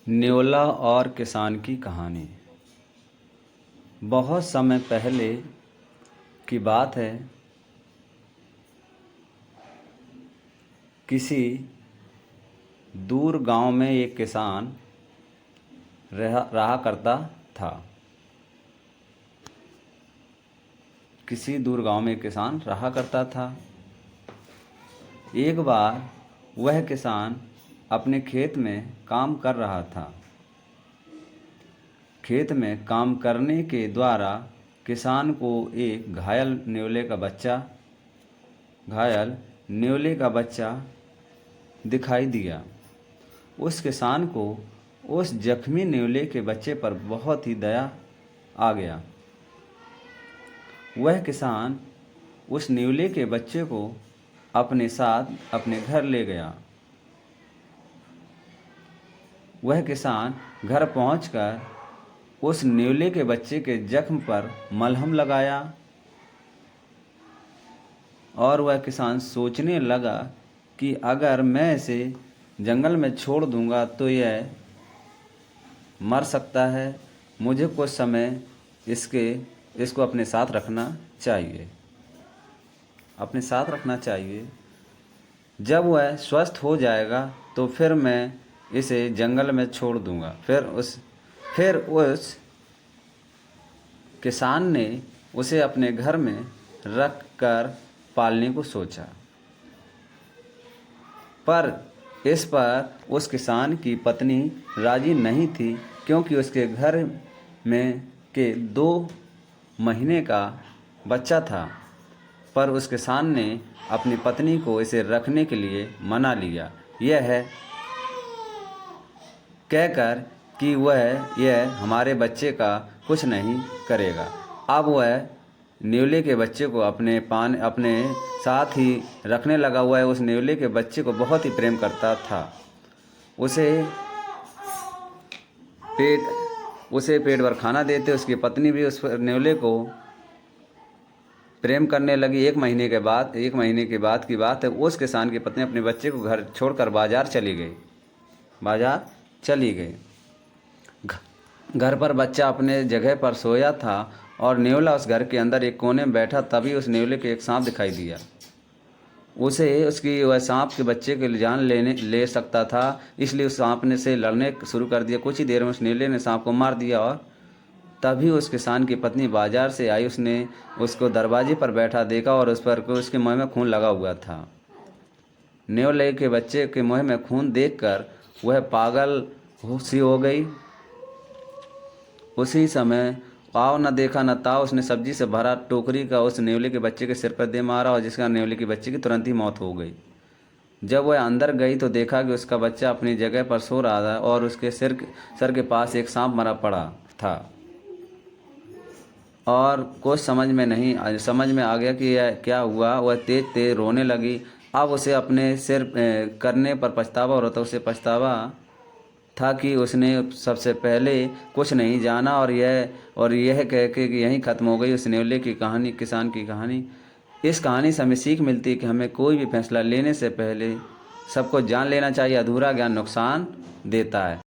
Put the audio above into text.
न्योला और किसान की कहानी। बहुत समय पहले की बात है। किसी दूर गांव में एक किसान रहा करता था। किसी दूर गांव में एक किसान रहा करता था। एक बार वह किसान अपने खेत में काम कर रहा था। खेत में काम करने के द्वारा किसान को एक घायल न्योले का बच्चा दिखाई दिया। उस किसान को उस जख्मी न्योले के बच्चे पर बहुत ही दया आ गया। वह किसान उस न्योले के बच्चे को अपने साथ अपने घर ले गया। वह किसान घर पहुंचकर उस न्योले के बच्चे के जख्म पर मलहम लगाया और वह किसान सोचने लगा कि अगर मैं इसे जंगल में छोड़ दूंगा तो यह मर सकता है। मुझे कुछ समय इसको अपने साथ रखना चाहिए। जब वह स्वस्थ हो जाएगा तो फिर मैं इसे जंगल में छोड़ दूंगा। फिर उस किसान ने उसे अपने घर में रख कर पालने को सोचा। पर इस पर उस किसान की पत्नी राजी नहीं थी, क्योंकि उसके घर में के 2 महीने का बच्चा था। पर उस किसान ने अपनी पत्नी को इसे रखने के लिए मना लिया, यह कहकर कि यह हमारे बच्चे का कुछ नहीं करेगा। अब वह न्योले के बच्चे को अपने साथ ही रखने लगा। हुआ है उस न्योले के बच्चे को बहुत ही प्रेम करता था। उसे पेट भर खाना देते। उसकी पत्नी भी उस न्योले को प्रेम करने लगी। एक महीने के बाद की बात है। उस किसान की पत्नी अपने बच्चे को घर छोड़कर बाजार चली गई। घर पर बच्चा अपने जगह पर सोया था और न्योला उस घर के अंदर एक कोने में बैठा। तभी उस न्योले के एक सांप दिखाई दिया। वह सांप के बच्चे की जान ले सकता था, इसलिए उस सांप ने से लड़ने शुरू कर दिया। कुछ ही देर में उस न्योले ने सांप को मार दिया और तभी उस किसान की पत्नी बाजार से आई। उसने उसको दरवाजे पर बैठा देखा और उसके मुंह में खून लगा हुआ था। न्योले के बच्चे के मुंह में खून देखकर वह पागल सी हो गई। उसी समय पाव न देखा न ताव, उसने सब्जी से भरा टोकरी का उस न्योले के बच्चे के सिर पर दे मारा और जिसका न्योले के बच्चे की तुरंत ही मौत हो गई। जब वह अंदर गई तो देखा कि उसका बच्चा अपनी जगह पर सो रहा था और उसके सर के पास एक सांप मरा पड़ा था। और कुछ समझ में आ गया कि यह क्या हुआ। वह तेज रोने लगी। अब उसे अपने सिर करने पर पछतावा हो रहा था। उसे पछतावा था कि उसने सबसे पहले कुछ नहीं जाना और यह कह के कि यहीं ख़त्म हो गई उस न्योले की कहानी, किसान की कहानी। इस कहानी से हमें सीख मिलती है कि हमें कोई भी फैसला लेने से पहले सबको जान लेना चाहिए। अधूरा ज्ञान नुकसान देता है।